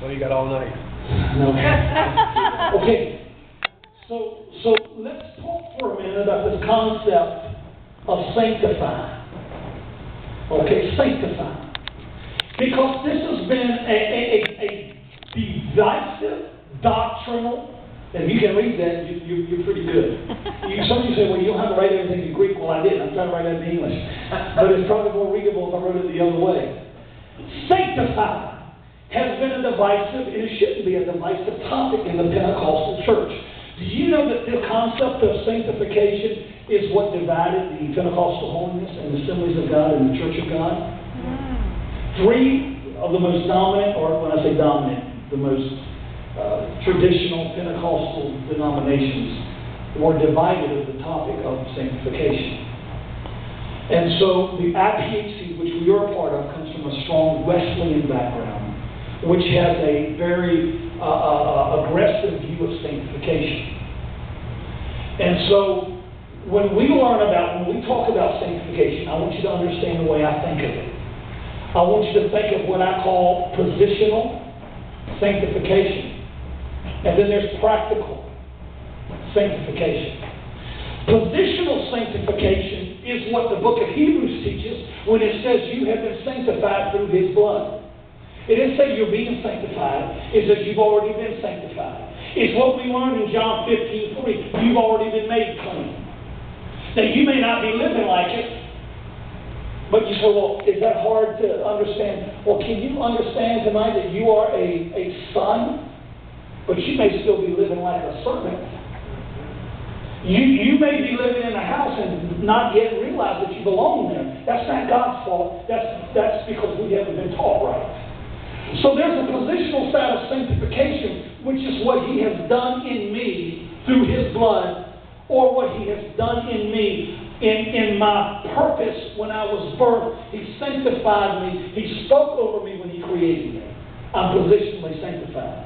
Well, you got all night. No. Okay. So let's talk for a minute about this concept of sanctify. Okay, sanctify. Because this has been a divisive, doctrinal, and you can read that, you're pretty good. Some of you say, well, you don't have to write everything in Greek. Well, I did. I'm trying to write it in English. But it's probably more readable if I wrote it the other way. Sanctify has been a divisive, and it shouldn't be a divisive topic in the Pentecostal church. Do you know that the concept of sanctification is what divided the Pentecostal holiness and the Assemblies of God and the Church of God? Three of the most dominant, or when I say dominant, the most traditional Pentecostal denominations were divided at the topic of sanctification. And so the IPHC, which we are a part of, comes from a strong Wesleyan background, which has a very aggressive view of sanctification. And so when we talk about sanctification, I want you to understand the way I think of it. I want you to think of what I call positional sanctification. And then there's practical sanctification. Positional sanctification is what the book of Hebrews teaches when it says you have been sanctified through His blood. It didn't say you're being sanctified. It says you've already been sanctified. It's what we learned in John 15:3. You've already been made clean. Now, you may not be living like it, but you say, well, is that hard to understand? Well, can you understand tonight that you are a son, but you may still be living like a servant? You may be living in a house and not yet realize that you belong there. That's not God's fault. That's because we haven't been taught right. So there's a positional side of sanctification, which is what He has done in me through His blood, or what He has done in me in my purpose when I was birthed. He sanctified me. He spoke over me when He created me. I'm positionally sanctified.